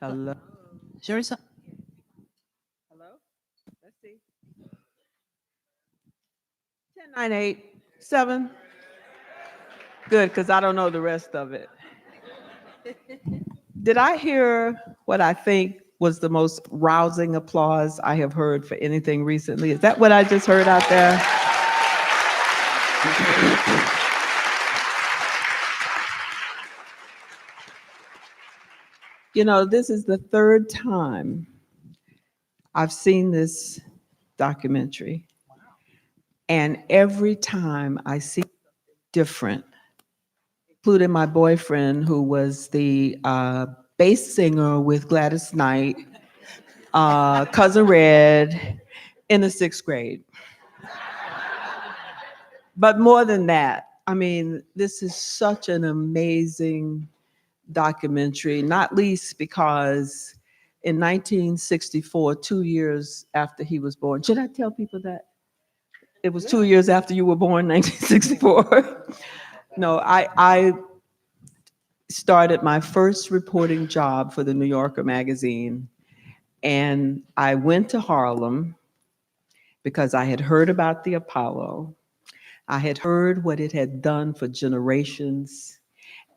Hello. Sure. So, Hello. Let's see. 10987. Good, because I don't know the rest of it. Did I hear what I think was the most rousing applause I have heard for anything recently? Is that what I just heard out there? You know, this is the third time I've seen this documentary, and every time I see different, including my boyfriend, who was the bass singer with Gladys Knight, Cousin Red, in the sixth grade. But more than that, I mean, this is such an amazing documentary, not least because in 1964, 2 years after he was born, should I tell people that? It was 2 years after you were born, 1964. No, I started my first reporting job for the New Yorker magazine, and I went to Harlem because I had heard about the Apollo. I had heard what it had done for generations,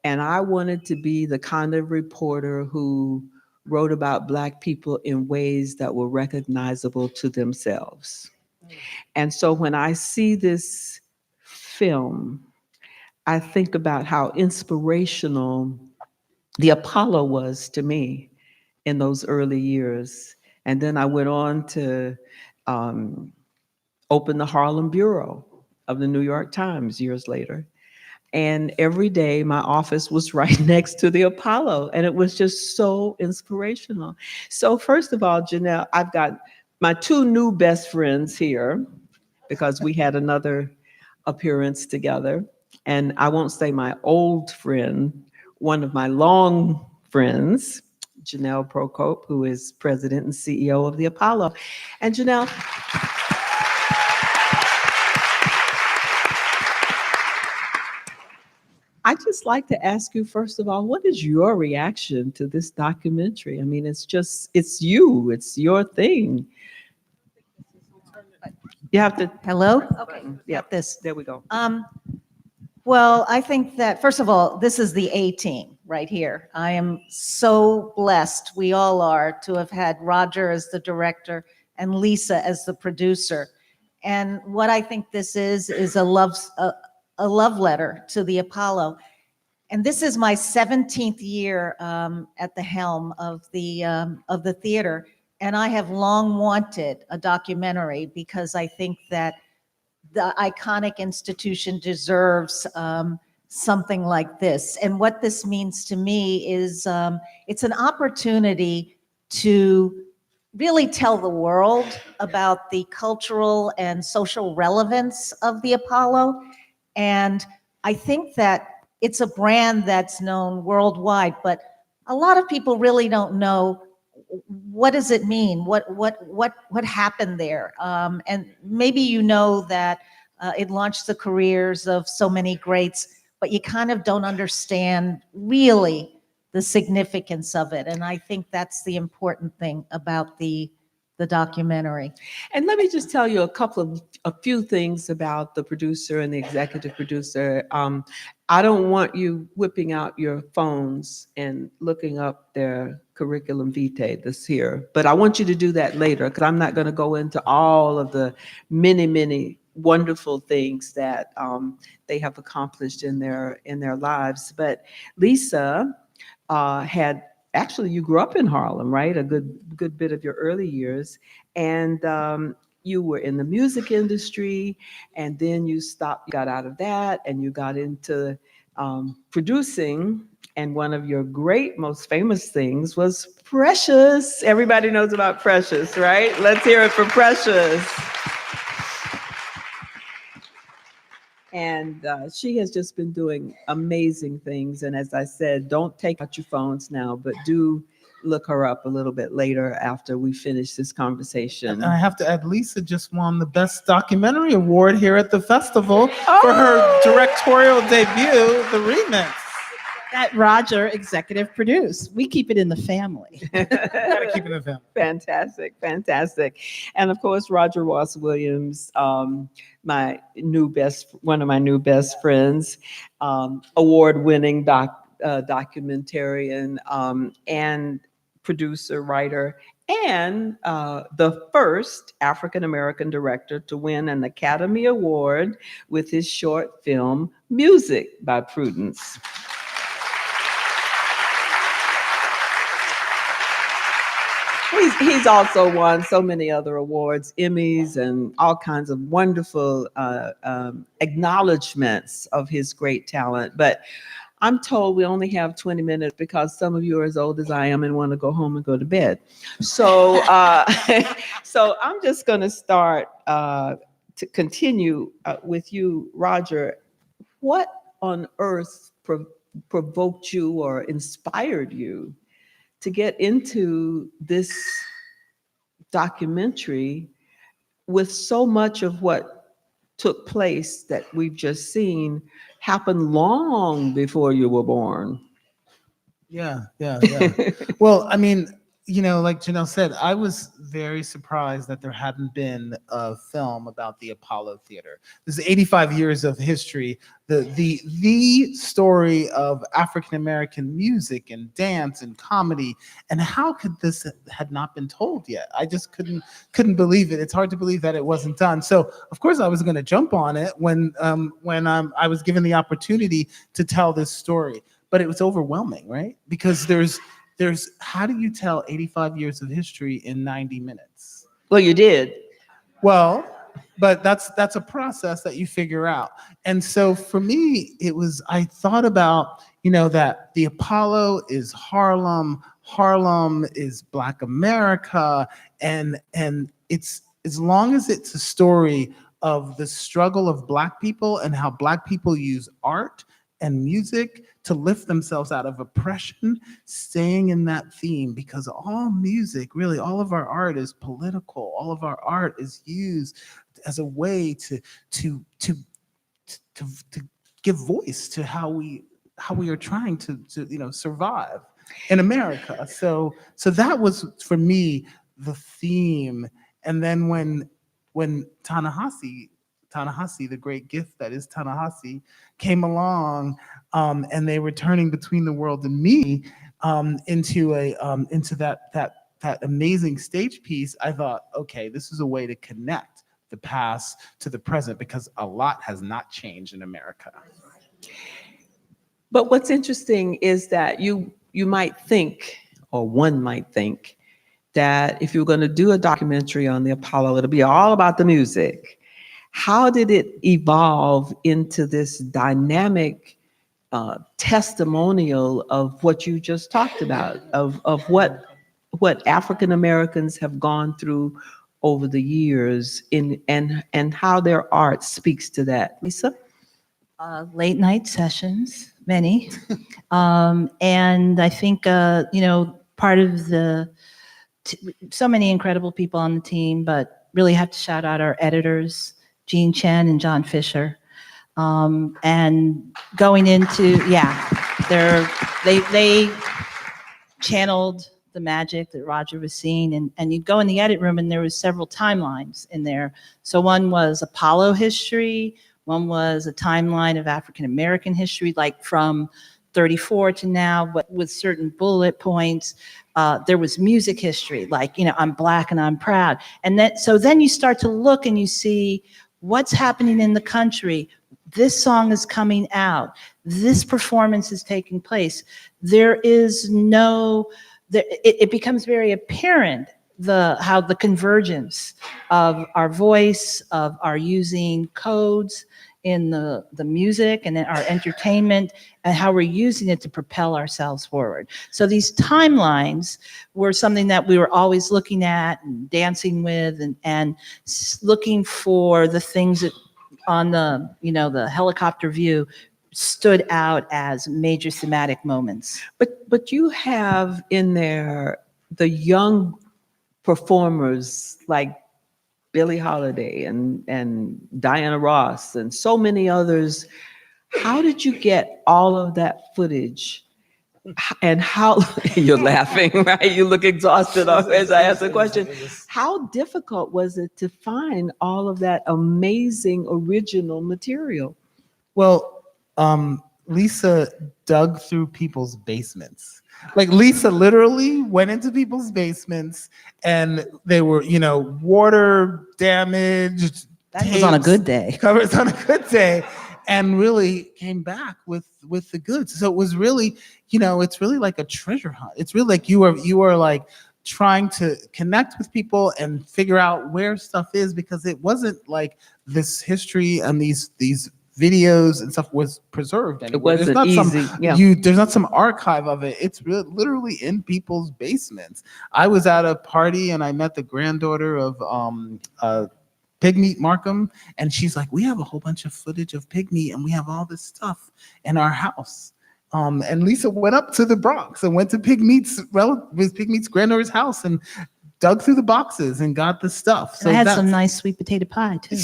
and I wanted to be the kind of reporter who wrote about Black people in ways that were recognizable to themselves. And so when I see this film, I think about how inspirational the Apollo was to me in those early years. And then I went on to um, open the Harlem Bureau of the New York Times years later. And every day my office was right next to the Apollo, and it was just so inspirational. So, first of all, Janelle, I've got my two new best friends here because we had another appearance together. And I won't say my old friend, one of my long friends, Janelle Procope, who is president and CEO of the Apollo. And Janelle, I'd just like to ask you, first of all, what is your reaction to this documentary? I mean, it's you, it's your thing. You have to, Hello? Okay, yeah, got this. there we go. Well, I think that, first of all, this is the A team right here. I am so blessed, we all are, to have had Roger as the director and Lisa as the producer. And what I think this is a love letter to the Apollo. And this is my 17th year at the helm of the theater. And I have long wanted a documentary because I think that the iconic institution deserves something like this. And what this means to me is it's an opportunity to really tell the world about the cultural and social relevance of the Apollo. And I think that it's a brand that's known worldwide, but a lot of people really don't know what does it mean? What happened there? And maybe you know that it launched the careers of so many greats, but you kind of don't understand really the significance of it. And I think that's the important thing about the documentary. And let me just tell you a few things about the producer and the executive producer. I don't want you whipping out your phones and looking up their curriculum vitae this here, but I want you to do that later because I'm not going to go into all of the many wonderful things that they have accomplished in their lives. But Lisa had actually, you grew up in Harlem, right? A good bit of your early years, and you were in the music industry, and then you stopped, got out of that, and you got into producing. And one of your most famous things was Precious. Everybody knows about Precious, right? Let's hear it for Precious. And she has just been doing amazing things. And as I said, don't take out your phones now, but do look her up a little bit later after we finish this conversation. and I have to add, Lisa just won the Best Documentary Award here at the festival for her directorial debut, The Remix. that Roger executive produced. We keep it in the family. Gotta keep it in the family. Fantastic, fantastic. And of course, Roger Ross Williams, one of my new best friends, award-winning documentarian, and producer, writer, and the first African-American director to win an Academy Award with his short film, Music by Prudence. He's also won so many other awards, Emmys, and all kinds of wonderful acknowledgments of his great talent. But I'm told we only have 20 minutes because some of you are as old as I am and want to go home and go to bed. So, so I'm just going to start to continue with you, Roger. What on earth provoked you or inspired you to get into this documentary with so much of what took place that we've just seen happen long before you were born? Yeah. Well, I mean, like Janelle said, I was very surprised that there hadn't been a film about the Apollo Theater. This is 85 years of history, the story of African American music and dance and comedy. And how could this had not been told yet? I just couldn't believe it. It's hard to believe that it wasn't done. So of course I was going to jump on it when I was given the opportunity to tell this story. But it was overwhelming, right? Because there's how do you tell 85 years of history in 90 minutes? Well, you did. Well, but that's a process that you figure out. And so for me, I thought about, that the Apollo is Harlem is Black America, and it's, as long as it's a story of the struggle of Black people and how Black people use art and music to lift themselves out of oppression, staying in that theme, because all music, really all of our art is political. All of our art is used as a way to give voice to how we are trying to survive in America. So that was for me the theme. And then when Ta-Nehisi, the great gift that is Ta-Nehisi, came along, and they were turning Between the World and Me into that amazing stage piece. I thought, okay, this is a way to connect the past to the present, because a lot has not changed in America. But what's interesting is that you might think, or one might think, that if you're going to do a documentary on the Apollo, it'll be all about the music. How did it evolve into this dynamic testimonial of what you just talked about, of what African Americans have gone through over the years, and how their art speaks to that? Lisa? Late night sessions, many. And I think, part of so many incredible people on the team, but really have to shout out our editors, Jean Chen and John Fisher. And going into, they channeled the magic that Roger was seeing, and you'd go in the edit room and there was several timelines in there. So one was Apollo history, one was a timeline of African American history, like from 34 to now, but with certain bullet points. There was music history, like, I'm Black and I'm proud. And then you start to look and you see what's happening in the country. This song is coming out. This performance is taking place. It becomes very apparent how the convergence of our voice, of our using codes in the music and in our entertainment, and how we're using it to propel ourselves forward. So these timelines were something that we were always looking at and dancing with, and looking for the things that on the helicopter view stood out as major thematic moments. But you have in there the young performers like Billie Holiday and Diana Ross and so many others. How did you get all of that footage? And how, you're laughing, right? You look exhausted as I ask the question. How difficult was it to find all of that amazing original material? Well, Lisa dug through people's basements. Like Lisa literally went into people's basements and they were, water damaged. That was on a good day. Covers on a good day, and really came back with the goods. So it was really, it's really like a treasure hunt. It's really like you are like trying to connect with people and figure out where stuff is, because it wasn't like this history and these videos and stuff was preserved anywhere. It wasn't easy. There's not some archive of it. It's literally in people's basements. I was at a party and I met the granddaughter of Pigmeat Markham, and she's like, we have a whole bunch of footage of Pigmeat and we have all this stuff in our house. And Lisa went up to the Bronx and went to Pigmeat's granddaughter's house and dug through the boxes and got the stuff. So I had some nice sweet potato pie too.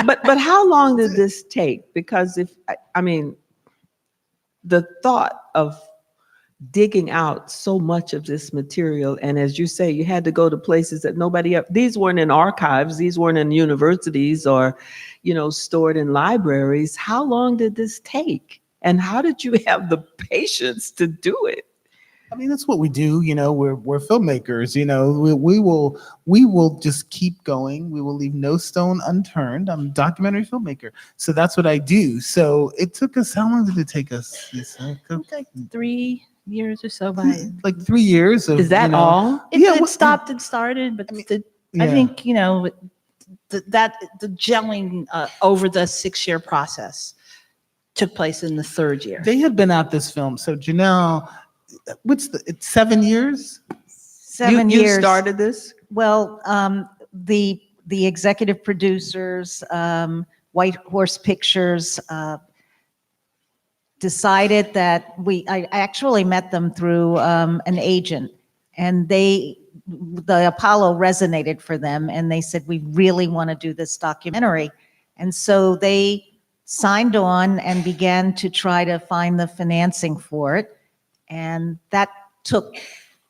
But how long did this take? Because the thought of digging out so much of this material, and as you say, you had to go to places that nobody else, these weren't in archives, these weren't in universities or, stored in libraries. How long did this take? And how did you have the patience to do it? That's what we do. We're filmmakers. We will just keep going. We will leave no stone unturned. I'm a documentary filmmaker, so that's what I do. So it took us. How long did it take us? Like 3 years or so. Like 3 years. Is that all? It stopped and started, but I think the gelling over the 6-year process took place in the 3rd year. They had been at this film. So Janelle, it's 7 years? 7 years. You started this? Well, the executive producers, White Horse Pictures, decided that I actually met them through an agent, and the Apollo resonated for them, and they said, we really want to do this documentary. And so they signed on and began to try to find the financing for it. And that took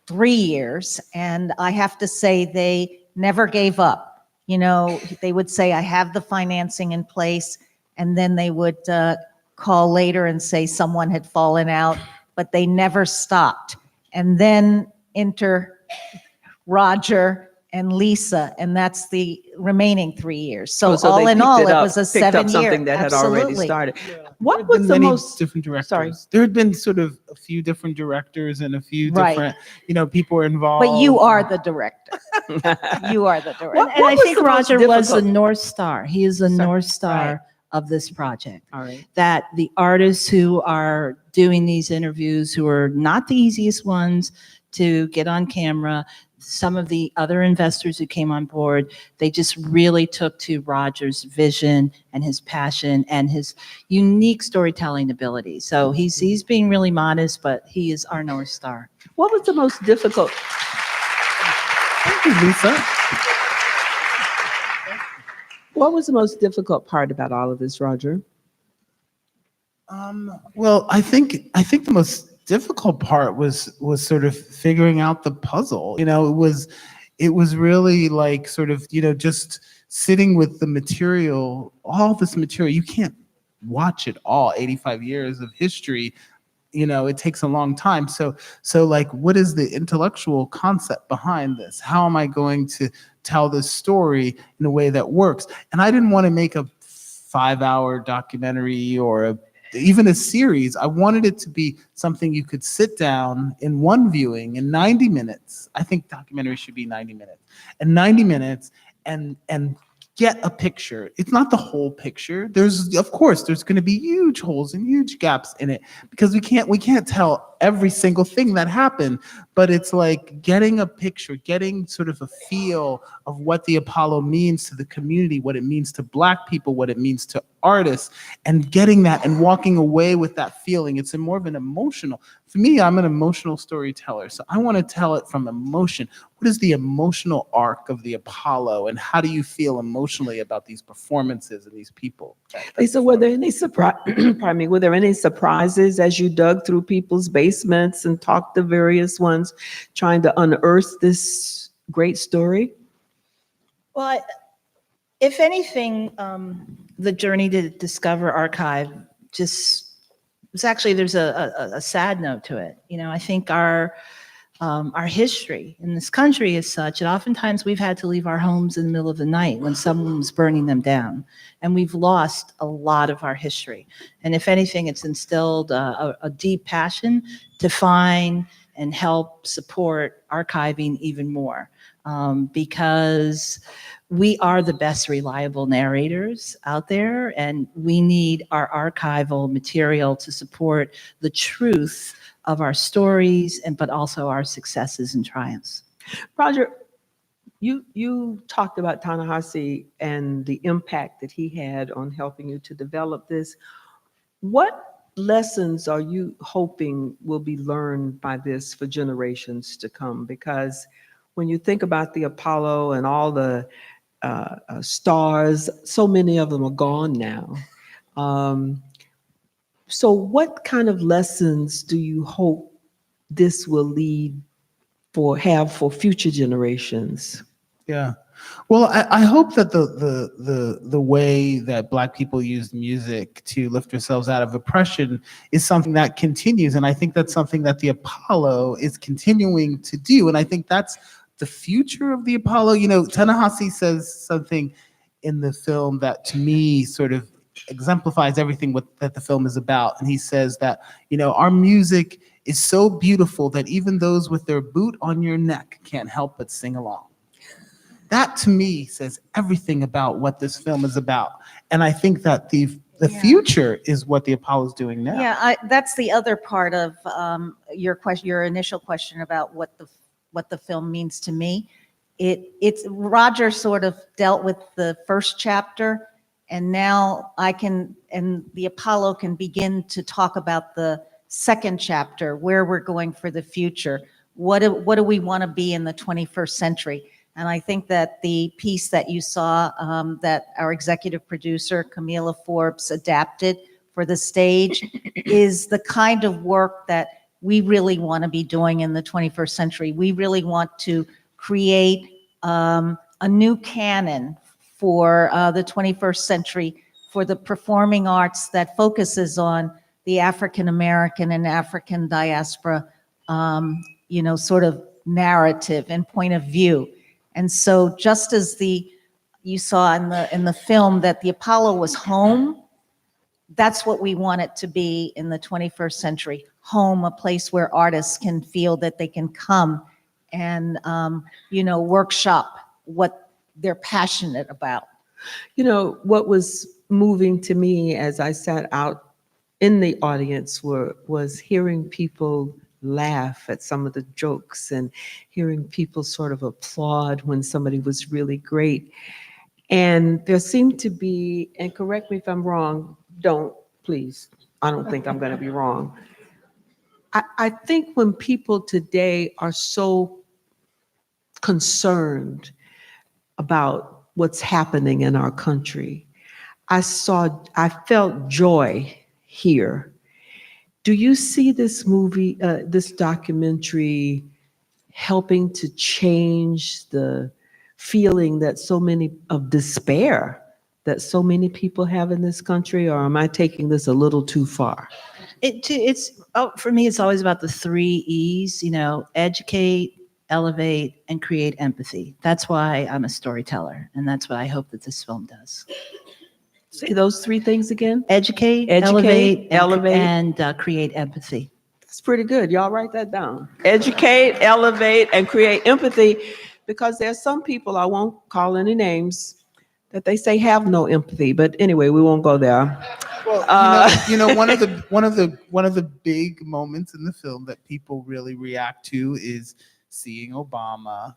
3 years. And I have to say, they never gave up. They would say, I have the financing in place. And then they would call later and say someone had fallen out, but they never stopped. And then enter Roger and Lisa, and that's the remaining 3 years. So all in all, it was a 7 year. Something that had already started. Yeah. What was the most different directors? Sorry. There had been sort of a few different directors and a few different, people were involved. But you are the director. You are the director. What And I was think the most Roger was the difficult? North Star. He is the North Star Right. of this project. All right. That the artists who are doing these interviews, who are not the easiest ones to get on camera, some of the other investors who came on board, they just really took to Roger's vision and his passion and his unique storytelling ability. So he's being really modest, but he is our North Star. What was the most difficult? Thank you, Lisa. What was the most difficult part about all of this, Roger? Well, I think the most difficult part was sort of figuring out the puzzle. It was really like sort of, just sitting with the material, all this material. You can't watch it all, 85 years of history. It takes a long time. So like, what is the intellectual concept behind this? How am I going to tell this story in a way that works? And I didn't want to make a 5-hour documentary or even a series. I wanted it to be something you could sit down in one viewing in 90 minutes. I think documentaries should be 90 minutes. And 90 minutes and get a picture. It's not the whole picture. Of course, there's going to be huge holes and huge gaps in it because we can't tell every single thing that happened, but it's like getting a picture, getting sort of a feel of what the Apollo means to the community, what it means to Black people, what it means to artists, and getting that and walking away with that feeling. It's more of an emotional. For me, I'm an emotional storyteller, so I want to tell it from emotion. what is the emotional arc of the Apollo, and how do you feel emotionally about these performances and these people? Lisa, were there any pardon me, were there any surprises as you dug through people's basements and talked to various ones trying to unearth this great story? Well, if anything, the journey to discover archive just it's actually there's a sad note to it. You know, I think our history in this country is such that oftentimes we've had to leave our homes in the middle of the night when someone's burning them down, and we've lost a lot of our history. And if anything, it's instilled a deep passion to find and help support archiving even more, because we are the best reliable narrators out there, and we need our archival material to support the truth of our stories, but also our successes and triumphs. Roger, you talked about Ta-Nehisi and the impact that he had on helping you to develop this. What lessons are you hoping will be learned by this for generations to come? Because when you think about the Apollo and all the stars, so many of them are gone now. So what kind of lessons do you hope this will have for future generations? Yeah. Well, I hope that the way that Black people use music to lift ourselves out of oppression is something that continues. And I think that's something that the Apollo is continuing to do. And I think that's the future of the Apollo. You know, Ta-Nehisi says something in the film that to me sort of exemplifies everything that the film is about. And he says that, you know, our music is so beautiful that even those with their boot on your neck can't help but sing along. That to me says everything about what this film is about. And I think that the future is what the Apollo is doing now. Yeah, that's the other part of your question, your initial question about what the film means to me. It's Roger sort of dealt with the first chapter, and now the Apollo can begin to talk about the second chapter, where we're going for the future. What do we want to be in the 21st century? And I think that the piece that you saw, that our executive producer, Camila Forbes, adapted for the stage is the kind of work that we really want to be doing in the 21st century. We really want to create a new canon for the 21st century for the performing arts that focuses on the African American and African diaspora, sort of narrative and point of view. And so just as you saw in the film that the Apollo was home, that's what we want it to be in the 21st century. Home, a place where artists can feel that they can come and, workshop what they're passionate about. You know, what was moving to me as I sat out in the audience was hearing people laugh at some of the jokes and hearing people sort of applaud when somebody was really great. And there seemed to be, and correct me if I'm wrong, please, I don't think I'm going to be wrong. I think when people today are so concerned about what's happening in our country, I felt joy here. Do you see this movie, this documentary, helping to change the feeling that of despair that so many people have in this country, or am I taking this a little too far? For me, it's always about the 3 E's, educate, elevate, and create empathy. That's why I'm a storyteller, and that's what I hope that this film does. Say those 3 things again. Educate, elevate, and create empathy. That's pretty good. Y'all write that down. Educate, elevate, and create empathy, because there's some people, I won't call any names, that they say have no empathy. But anyway, we won't go there. Well, one of the big moments in the film that people really react to is seeing Obama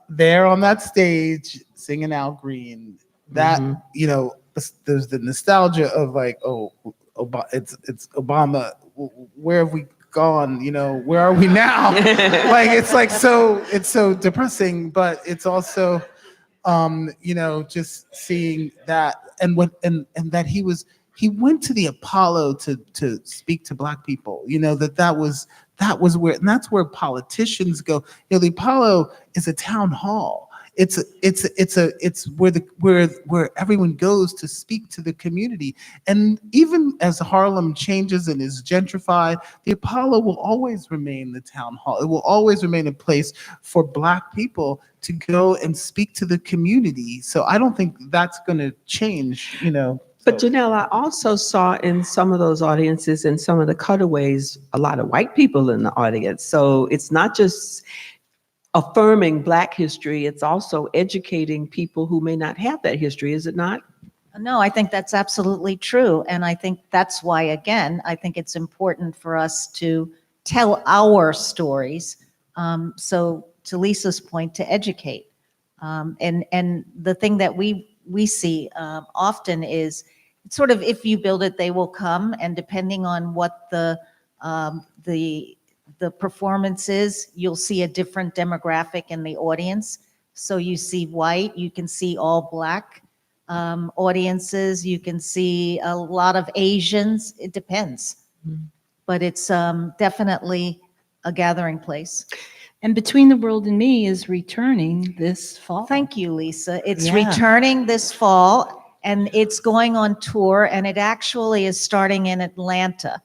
there on that stage singing Al Green. That there's the nostalgia of like, oh, Obama, it's Obama. Where have we gone, where are we now? Like, it's so depressing, but it's also, just seeing that, and that he went to the Apollo to speak to Black people, that was where, and that's where politicians go. The Apollo is a town hall. It's where everyone goes to speak to the community. And even as Harlem changes and is gentrified, the Apollo will always remain the town hall. It will always remain a place for Black people to go and speak to the community. So I don't think that's going to change, But Janelle, I also saw in some of those audiences and some of the cutaways, a lot of white people in the audience. So it's not just affirming Black history, it's also educating people who may not have that history, is it not? No, I think that's absolutely true. And I think that's why, again, I think it's important for us to tell our stories. So to Lisa's point, to educate. And the thing that we see often is sort of, if you build it, they will come. And depending on what the performance is, you'll see a different demographic in the audience. So you see white, you can see all Black audiences, you can see a lot of Asians. It depends. But it's definitely a gathering place. And Between the World and Me is returning this fall. Thank you, Lisa. It's Yeah. returning this fall, and it's going on tour, and it actually is starting in Atlanta.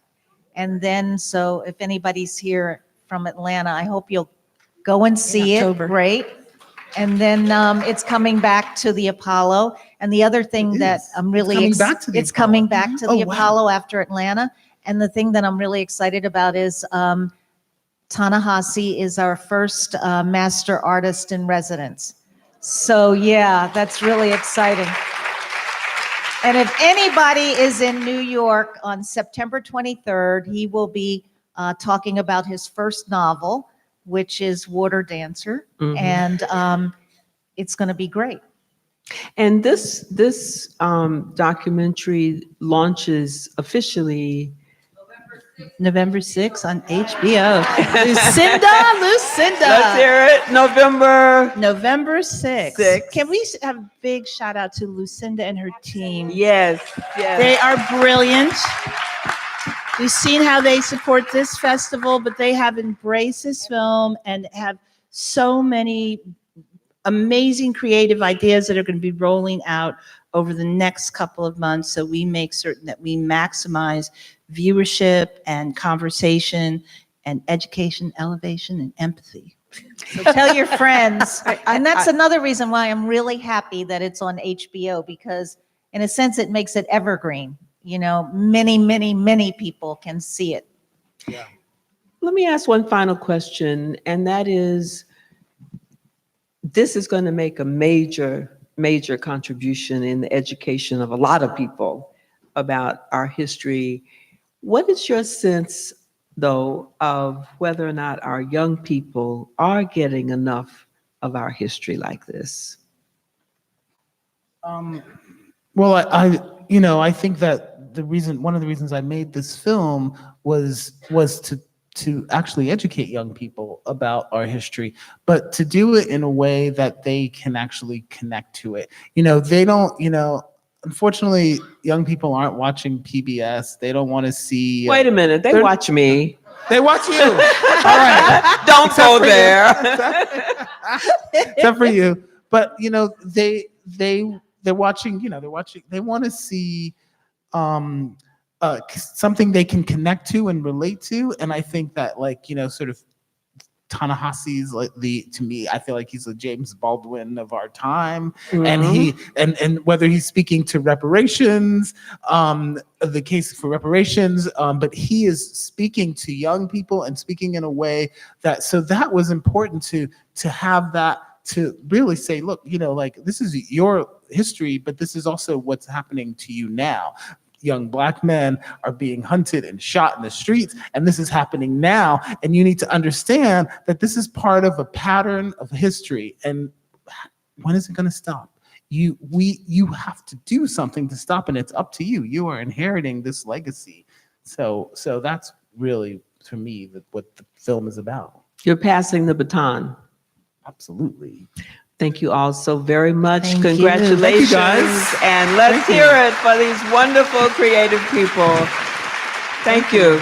And then, so if anybody's here from Atlanta, I hope you'll go and see it. October. Great. And then it's coming back to the Apollo. And the other thing that I'm really coming back to the it's Apollo. coming back to the Oh, wow. Apollo after Atlanta. And the thing that I'm really excited about is Ta-Nehisi is our first master artist in residence. So yeah, that's really exciting. And if anybody is in New York on September 23rd, he will be talking about his first novel, which is Water Dancer. Mhm. And it's going to be great. And this documentary launches officially November 6th on HBO. Lucinda. Let's hear it. November 6th. 6th. Can we have a big shout out to Lucinda and her team? Yes. They are brilliant. We've seen how they support this festival, but they have embraced this film and have so many amazing creative ideas that are going to be rolling out over the next couple of months. So we make certain that we maximize viewership and conversation and education, elevation, and empathy. So tell your friends. And that's another reason why I'm really happy that it's on HBO, because in a sense, it makes it evergreen. Many, many, many people can see it. Yeah. Let me ask one final question, and that is, this is going to make a major, major contribution in the education of a lot of people about our history. What is your sense, though, of whether or not our young people are getting enough of our history like this? Well, I think that one of the reasons I made this film was to actually educate young people about our history, but to do it in a way that they can actually connect to it. They don't, unfortunately, young people aren't watching PBS. They don't want to see. Wait a minute, they watch me. They watch you. All right. Don't Except go for you. there. Except for you. But they're watching, they want to see something they can connect to and relate to. And I think that, sort of Ta-Nehisi's to me, I feel like he's a James Baldwin of our time. Mm-hmm. And whether he's speaking to reparations, the case for reparations, but he is speaking to young people and speaking in a way that was important to have that, to really say, look, this is your history, but this is also what's happening to you now. Young Black men are being hunted and shot in the streets, and this is happening now. And you need to understand that this is part of a pattern of history. And when is it going to stop? You have to do something to stop, and it's up to you. You are inheriting this legacy. So that's really to me what the film is about. You're passing the baton. Absolutely. Thank you all so very much. Thank you. Congratulations. Thank you, guys. And let's Thank you. hear it for these wonderful creative people. Thank you.